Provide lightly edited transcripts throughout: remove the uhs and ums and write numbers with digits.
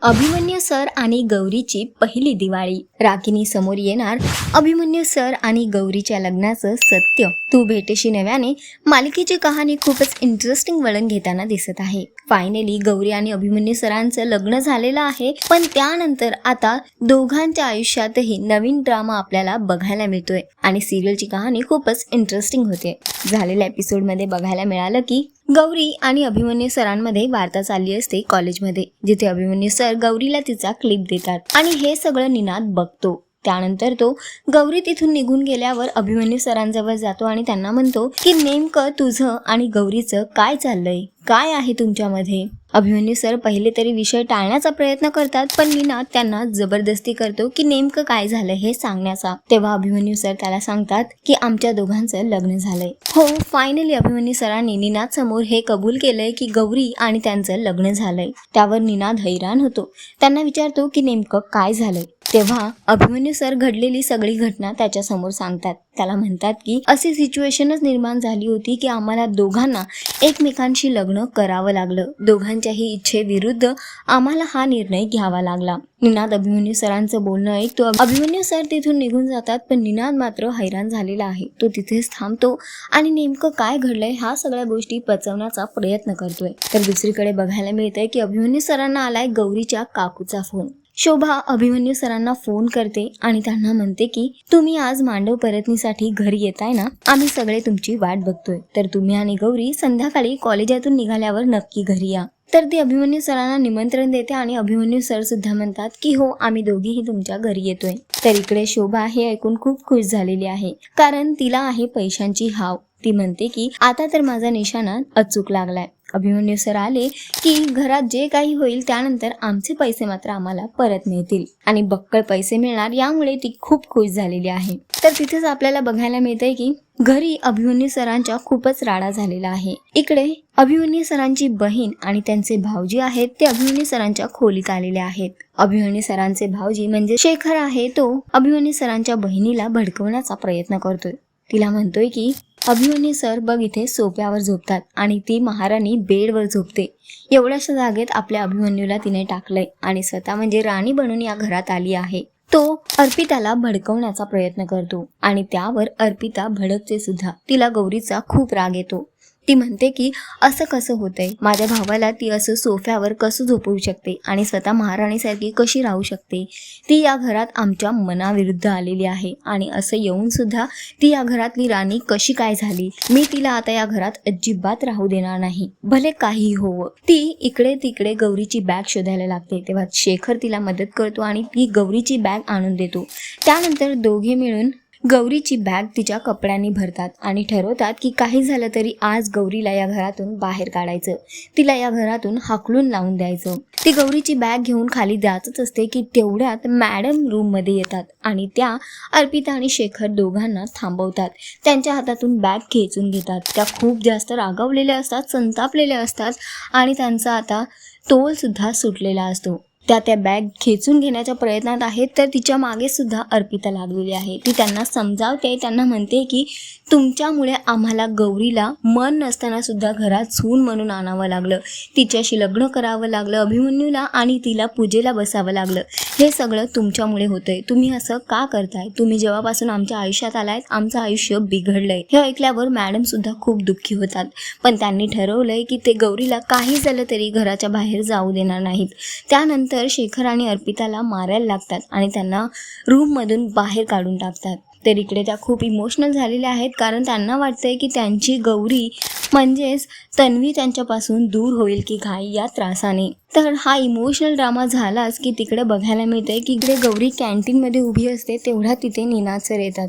Abhimanyu sir आणि गौरीची पहिली दिवाळी. रागिनी समोर येणार अभिमन्यू सर आणि गौरीच्या लग्नाचं सत्य. तू भेटेशी नव्याने मालिकेची कहाणी खूपच इंटरेस्टिंग वळण घेताना दिसत आहे. फायनली गौरी आणि अभिमन्यू सरांचं लग्न झालेलं आहे, पण त्यानंतर आता दोघांच्या आयुष्यातही नवीन ड्रामा आपल्याला बघायला मिळतोय आणि सिरियलची कहाणी खूपच इंटरेस्टिंग होते. झालेल्या एपिसोडमध्ये बघायला मिळालं की गौरी आणि अभिमन्यू सरांमध्ये वार्ता चालली असते कॉलेजमध्ये, जिथे अभिमन्यू सर गौरीला तिचा क्लिप देतात आणि हे सगळं निनाद बघतो. त्यानंतर तो गौरी तिथून निघून गेल्यावर अभिमन्यू सरांजवळ जातो आणि त्यांना म्हणतो की नेमकं तुझं आणि गौरीचं काय चाललंय, काय आहे तुमच्यामध्ये. अभिमन्यू सर पहिले तरी विषय टाळण्याचा प्रयत्न करतात, पण निनाद त्यांना जबरदस्ती करतो की नेमकं काय झालं हे सांगण्याचा. तेव्हा अभिमन्यू सर त्याला सांगतात की आमच्या दोघांचं लग्न झालंय. हो, फायनली अभिमन्यू सरांनी निनाद समोर हे कबूल केलंय की गौरी आणि त्यांचं लग्न झालंय. त्यावर निनाद हैराण होतो. त्यांना विचारतो की नेमकं काय झालंय. तेव्हा अभिमन्यू सर घडलेली सगळी घटना त्याच्या समोर सांगतात. त्याला म्हणतात की अशी सिच्युएशनच निर्माण झाली होती की आम्हाला दोघांना एकमेकांशी लग्न करावं लागलं. दोघांच्याही इच्छेविरुद्ध आम्हाला हा निर्णय घ्यावा लागला. निनाद अभिमन्यू सरांचं बोलणं ऐकतो. अभिमन्यू सर तिथून निघून जातात, पण निनाद मात्र हैराण झालेला आहे. तो तिथेच थांबतो आणि नेमकं काय घडलंय ह्या सगळ्या गोष्टी पचवण्याचा प्रयत्न करतोय. तर दुसरीकडे बघायला मिळतंय की अभिमन्यू सरांना आलाय गौरीच्या काकूचा फोन. शोभा अभिमन्यू सरांना फोन करते आणि त्यांना म्हणते की तुम्ही आज मांडव परतनीसाठी घरी येताय ना, आम्ही सगळे तुमची वाट बघतोय. तर तुम्ही आणि गौरी संध्याकाळी कॉलेजातून निघाल्यावर नक्की घरी या. तर ती अभिमन्यू सरांना निमंत्रण देते आणि अभिमन्यू सर सुद्धा म्हणतात की हो, आम्ही दोघेही तुमच्या घरी येतोय. तर इकडे शोभा हे ऐकून खूप खुश झालेली आहे, कारण तिला आहे पैशांची हाव. ती म्हणते की आता तर माझा निशाणा अचूक लागलाय. अभिमन्यू सर आले की घरात जे काही होईल त्यानंतर आमचे पैसे मात्र आम्हाला परत मिळतील आणि बक्कळ पैसे मिळणार, यामुळे ती खूप खुश झालेली आहे. तर तिथेच आपल्याला बघायला मिळतंय की घरी अभिमन्यू सरांच्या खूपच राडा झालेला आहे. इकडे अभिमन्यू सरांची बहीण आणि त्यांचे भाऊजी आहेत ते अभिमन्यू सरांच्या खोलीत आलेले आहेत. अभिमन्यू सरांचे भाऊजी म्हणजे शेखर आहे, तो अभिमन्यू सरांच्या बहिणीला भडकवण्याचा प्रयत्न करतोय. तिला म्हणतोय की अभिमन्यू सर बघ इथे सोफ्यावर झोपतात आणि ती महाराणी बेडवर झोपते. एवढ्याशा जागेत आपल्या अभिमन्यूला तिने टाकलंय आणि स्वतः म्हणजे राणी बनून या घरात आली आहे. तो अर्पिताला भडकवण्याचा प्रयत्न करतो आणि त्यावर अर्पिता भडकते सुद्धा. तिला गौरीचा खूप राग येतो. ती म्हणते की असं कसं होतंय, माझ्या भावाला ती असं सोफ्यावर कसं झोपवू शकते आणि स्वतः महाराणीसारखी कशी राहू शकते. ती या घरात आमच्या मनाविरुद्ध आलेली आहे आणि असं येऊन सुद्धा ती या घरातली राणी कशी काय झाली. मी तिला आता या घरात अजिबात राहू देणार नाही, भले काही होवं. ती इकडे तिकडे गौरीची बॅग शोधायला लागते. तेव्हा शेखर तिला मदत करतो आणि ती गौरीची बॅग आणून देतो. त्यानंतर दोघे मिळून गौरीची बॅग तिच्या कपड्यांनी भरतात आणि ठरवतात की काही झालं तरी आज गौरीला या घरातून बाहेर काढायचं, तिला या घरातून हाकलून लावून द्यायचं. ती गौरीची बॅग घेऊन खाली जातच असते की तेवढ्यात मॅडम रूममध्ये येतात आणि त्या अर्पिता आणि शेखर दोघांना थांबवतात. त्यांच्या हातातून बॅग खेचून घेतात. त्या खूप जास्त रागावलेल्या असतात, संतापलेल्या असतात आणि त्यांचा आता तोल सुद्धा सुटलेला असतो. त्या बॅग खेचून घेण्याच्या प्रयत्नात आहेत, तर तिच्या मागे सुद्धा अर्पिता लागलेली आहे. ती त्यांना समजावते, त्यांना म्हणते की तुमच्यामुळे आम्हाला गौरीला मन नसताना सुद्धा घरात सून म्हणून आणावं लागलं, तिच्याशी लग्न करावं लागलं, अभिमन्यूला आणि तिला पूजेला बसावं लागलं. हे सगळं तुमच्यामुळे होतंय. तुम्ही असं का करताय? तुम्ही जेव्हापासून आमच्या आयुष्यात आलायत आमचं आयुष्य बिघडलंय. हे ऐकल्यावर मॅडम सुद्धा खूप दुःखी होतात, पण त्यांनी ठरवलंय की ते गौरीला काही झालं तरी घराच्या बाहेर जाऊ देणार नाहीत. त्यानंतर शेखर आणि अर्पिताला मारायला लागतात आणि त्यांना रूममधून बाहेर काढून टाकतात. तर इकडे त्या खूप इमोशनल झालेल्या आहेत, कारण त्यांना वाटतंय की त्यांची गौरी म्हणजेच तन्वी त्यांच्यापासून दूर होईल की काय या त्रासाने. तर हा इमोशनल ड्रामा झालाच की तिकडे बघायला मिळतंय की इकडे गौरी कॅन्टीनमध्ये उभी असते, तेवढ्या तिथे निनाद सर येतात.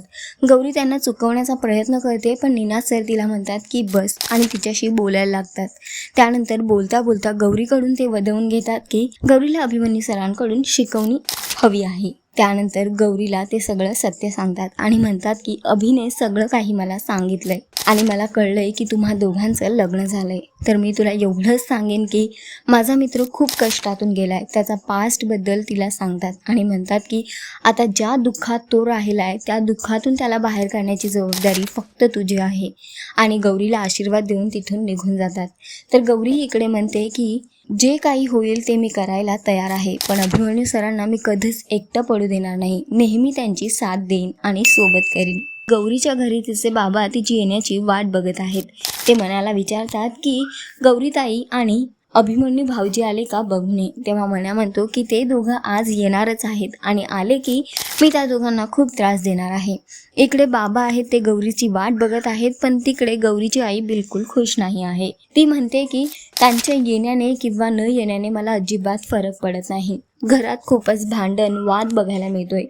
गौरी त्यांना चुकवण्याचा प्रयत्न करते, पण निनाद सर तिला म्हणतात की बस आणि तिच्याशी बोलायला लागतात. त्यानंतर बोलता बोलता गौरीकडून ते वदवून घेतात की गौरीला अभिमन्यू सरांकडून शिकवणी हवी आहे. त्यानंतर गौरीला ते सगळं सत्य सांगतात आणि म्हणतात की अभिने सगळं काही मला सांगितलंय आणि मला कळलंय की तुम्हा दोघांचं लग्न झालंय. तर मी तुला एवढंच सांगेन की माझा मित्र खूप कष्टातून गेलाय. त्याचा पास्टबद्दल तिला सांगतात आणि म्हणतात की आता ज्या दुःखात तो राहिलाय त्या दुःखातून त्याला बाहेर काढण्याची जबाबदारी फक्त तुझी आहे. आणि गौरीला आशीर्वाद देऊन तिथून निघून जातात. तर गौरी इकडे म्हणते की जे काही होईल ते मी करायला तयार आहे, पण अभिमन्यू सरांना मी कधीच एकटं पडू देणार नाही. नेहमी त्यांची साथ देईन आणि सोबत करीन. गौरीच्या घरी तिचे बाबा तिची येण्याची वाट बघत आहेत. ते मनाला विचारतात की गौरीताई आणि अभिमन्यू भाऊजी आले का बघून ये. तेव्हा मना म्हणतो की ते दोघं आज येणारच आहेत आणि आले की मी त्या दोघांना खूप त्रास देणार आहे. इकडे बाबा आहेत ते गौरीची वाट बघत आहेत, पण तिकडे गौरीची आई बिलकुल खुश नाही आहे. ती म्हणते की त्यांच्या येण्याने किंवा न येण्याने मला अजिबात फरक पडत नाही. घरात खूपच भांडण वाद बघायला मिळतोय.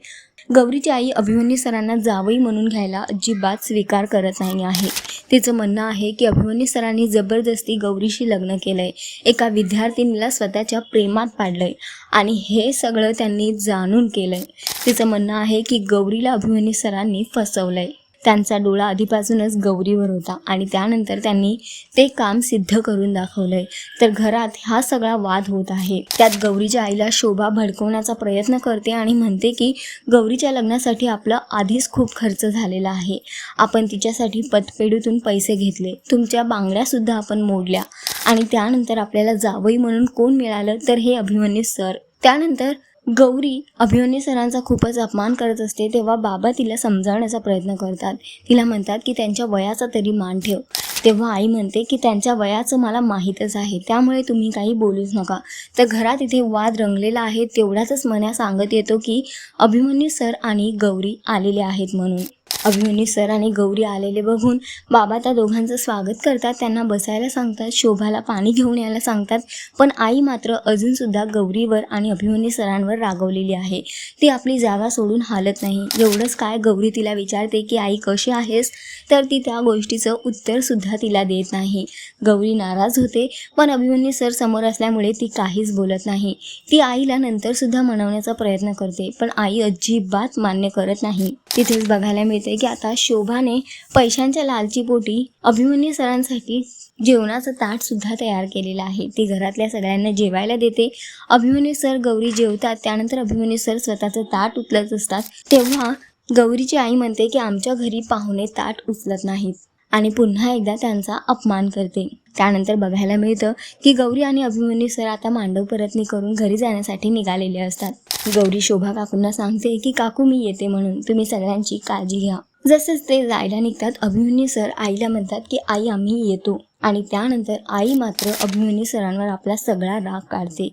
गौरीची आई अभिमन्यू सरांना जावई म्हणून घ्यायला अजिबात स्वीकार करत नाही आहे. तिचं म्हणणं आहे की अभिमन्यू सरांनी जबरदस्ती गौरीशी लग्न केलंय, एका विद्यार्थिनीला स्वतःच्या प्रेमात पाडलंय आणि हे सगळं त्यांनी जाणून केलंय. तिचं म्हणणं आहे की गौरीला अभिमन्यू सरांनी फसवलंय. त्यांचा डोळा आधीपासूनच गौरीवर होता आणि त्यानंतर त्यांनी ते काम सिद्ध करून दाखवलंय. तर घरात हा सगळा वाद होत आहे. त्यात गौरीच्या आईला शोभा भडकवण्याचा प्रयत्न करते आणि म्हणते की गौरीच्या लग्नासाठी आपलं आधीच खूप खर्च झालेला आहे. आपण तिच्यासाठी पतपेढीतून पैसे घेतले, तुमच्या बांगड्यासुद्धा आपण मोडल्या आणि त्यानंतर आपल्याला जावई म्हणून कोण मिळालं तर हे अभिमन्यू सर. त्यानंतर गौरी अभिमन्यू सरांचा खूपच अपमान करत असते. तेव्हा बाबा तिला समजावण्याचा प्रयत्न करतात. तिला म्हणतात की त्यांच्या वयाचा तरी मान ठेव. तेव्हा आई म्हणते की त्यांच्या वयाचं मला माहीतच आहे, त्यामुळे तुम्ही काही बोलूच नका. तर घरात इथे वाद रंगलेला आहे. तेवढ्यातच मन्या सांगत येतो की अभिमन्यू सर आणि गौरी आलेले आहेत म्हणून. अभिमन्यू सर आणि गौरी आलेले बघून बाबा त्या दोघांचं स्वागत करतात, त्यांना बसायला सांगतात, शोभाला पाणी घेऊन यायला सांगतात. पण आई मात्र अजूनसुद्धा गौरीवर आणि अभिमन्यू सरांवर रागवलेली आहे. ती आपली जागा सोडून हालत नाही. एवढंच काय, गौरी तिला विचारते की आई कशी आहेस, तर ती त्या गोष्टीचं उत्तरसुद्धा तिला देत नाही. गौरी नाराज होते, पण अभिमन्यू सर समोर असल्यामुळे ती काहीच बोलत नाही. ती आईला नंतरसुद्धा मनवण्याचा प्रयत्न करते, पण आई अजिबात मान्य करत नाही. तिथेच बघायला मिळते की आता शोभाने पैशांच्या लालचीपोटी अभिमन्यू सरांसाठी जेवणाचं ताट सुद्धा तयार केलेलं आहे. ती घरातल्या सगळ्यांना जेवायला देते. अभिमन्यू सर गौरी जेवतात. त्यानंतर अभिमन्यू सर स्वतःचं ताट उचलत असतात. तेव्हा गौरीची आई म्हणते की आमच्या घरी पाहुणे ताट उचलत नाहीत आणि पुन्हा एकदा त्यांचा अपमान करते. त्यानंतर बघायला मिळतं की गौरी आणि अभिमन्यू सर आता मांडव परतणी करून घरी जाण्यासाठी निघालेले असतात. गौरी शोभा काकूंना सांगते की काकू मी येते म्हणून, तुम्ही सगळ्यांची काळजी घ्या. जसंच ते जायला निघतात अभिमन्यू सर आईला म्हणतात की आई आम्ही येतो आणि त्यानंतर आई मात्र अभिमन्यू सरांवर आपला सगळा राग काढते.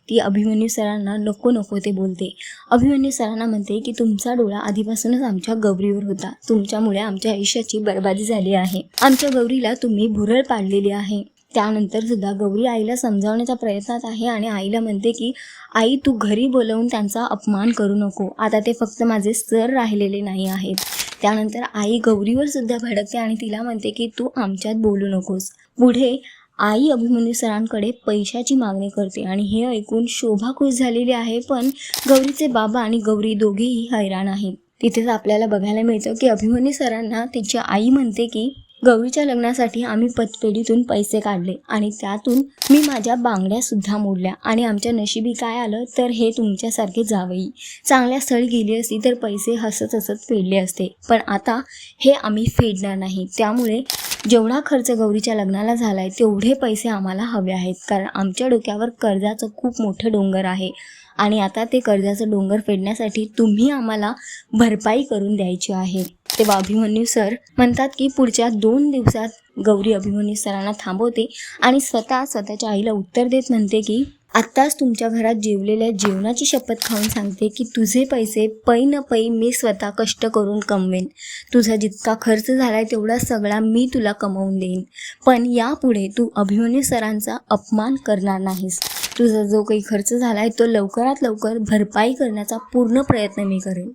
ती अभिमन्यू सरांना नको नको ते बोलते. अभिमन्यू सरांना म्हणते की तुमचा डोळा आधीपासूनच आमच्या गौरीवर होता, तुमच्यामुळे आमच्या आयुष्याची बरबादी झाली आहे, आमच्या गौरीला तुम्ही भुरळ पाडलेली आहे. त्यानंतर सुद्धा गौरी आईला समजावण्याच्या प्रयत्नात आहे आणि आईला म्हणते की आई तू घरी बोलवून त्यांचा अपमान करू नको, आता ते फक्त माझे सर राहिलेले नाही आहेत. त्यानंतर आई गौरीवर सुद्धा भडकते आणि तिला म्हणते की तू आमच्यात बोलू नकोस. पुढे आई अभिमन्यू सरांकडे पैशाची मागणी करते आणि हे ऐकून शोभा खुश झालेली आहे, पण गौरीचे बाबा आणि गौरी दोघेही हैराण आहेत. तिथेच आपल्याला बघायला मिळतं की अभिमन्यू सरांना तिची आई म्हणते की गौरीच्या लग्नासाठी आम्ही पतपेढीतून पैसे काढले आणि त्यातून मी माझ्या बांगड्या सुद्धा मोडल्या आणि आमच्या नशिबी काय आलं तर हे तुमच्यासारखे जावई. चांगल्या स्थळी गेली असती तर पैसे हसत हसत फेडले असते, पण आता हे आम्ही फेडणार नाही. त्यामुळे जेवढा खर्च गौरीच्या लग्नाला झालाय तेवढे पैसे आम्हाला हवे आहेत, कारण आमच्या डोक्यावर कर्जाचं खूप मोठं डोंगर आहे आणि आता ते कर्जाचं डोंगर फेडण्यासाठी तुम्ही आम्हाला भरपाई करून द्यायची आहे. तेव्हा अभिमन्यू सर म्हणतात की पुढच्या 2 दिवसात गौरी अभिमन्यू सरांना थांबवते आणि स्वतःच्या आईला उत्तर देत म्हणते की आत्ताच तुमच्या घरात जेवलेल्या जेवणाची शपथ खाऊन सांगते की तुझे पैसे पै न पै मी स्वतः कष्ट करून कमवेन. तुझा जितका खर्च झालाय तेवढा सगळा मी तुला कमवून देईन, पण यापुढे तू अभिमन्यू सरांचा अपमान करणार नाहीस. तुझा जो काही खर्च झालाय तो लवकरात लवकर भरपाई करण्याचा पूर्ण प्रयत्न मी करेन.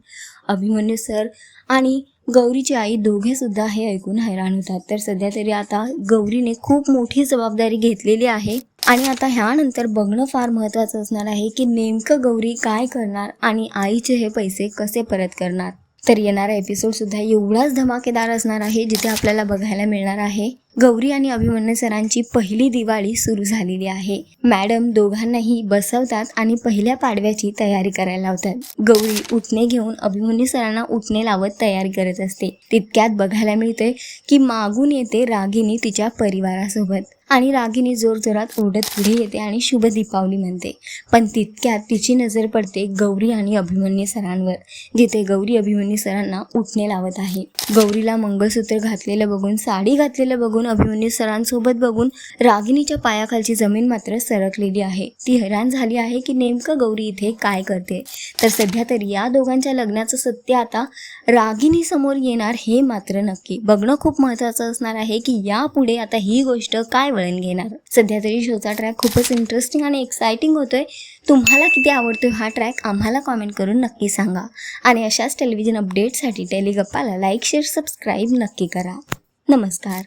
अभिमन्यू सर आणि गौरीची आई दोघे सुद्धा हे ऐकून हैराण होतात. तर सध्या तरी आता गौरीने खूप मोठी जबाबदारी घेतलेली आहे आणि आता ह्यानंतर बघणं फार महत्त्वाचं असणार आहे की नेमकं गौरी काय करणार आणि आईचे हे पैसे कसे परत करणार. तर येणारा एपिसोड सुद्धा एवढाच धमाकेदार असणार आहे, जिथे आपल्याला बघायला मिळणार आहे गौरी आणि अभिमन्यू सरांची पहिली दिवाळी सुरू झालेली आहे. मॅडम दोघांनाही बसवतात आणि पहिल्या पाडव्याची तयारी करायला लावतात. गौरी उठणे घेऊन अभिमन्यू सरांना उठणे लावत तयारी करत असते. तितक्यात बघायला मिळते की मागून येते रागिनी तिच्या परिवारासोबत आणि रागिनी जोरजोरात ओरडत पुढे येते आणि शुभ दीपावली म्हणते. पण तितक्यात तिची नजर पडते गौरी आणि अभिमन्यू सरांवर, जिथे गौरी अभिमन्यू सरांना उठणे लावत आहे. गौरीला मंगळसूत्र घातलेलं बघून, साडी घातलेलं बघून, अभिमन्यू सरांसोबत बघून रागिनीच्या पायाखालची जमीन मात्र सरकलेली आहे. ती हैराण झाली आहे की नेमकं गौरी इथे काय करते. तर सध्या तरी या दोघांच्या लग्नाचं सत्य आता रागिनी समोर येणार हे मात्र नक्की. बघणं खूप महत्त्वाचं असणार आहे की यापुढे आता ही गोष्ट काय वळण घेणार. सध्या तरी शोचा ट्रॅक खूपच इंटरेस्टिंग आणि एक्साइटिंग होतोय. तुम्हाला किती आवडतोय हा ट्रॅक आम्हाला कॉमेंट करून नक्की सांगा. आणि अशाच टेलिव्हिजन अपडेटसाठी टेलिगप्पाला लाईक, शेअर, सबस्क्राईब नक्की करा. नमस्कार.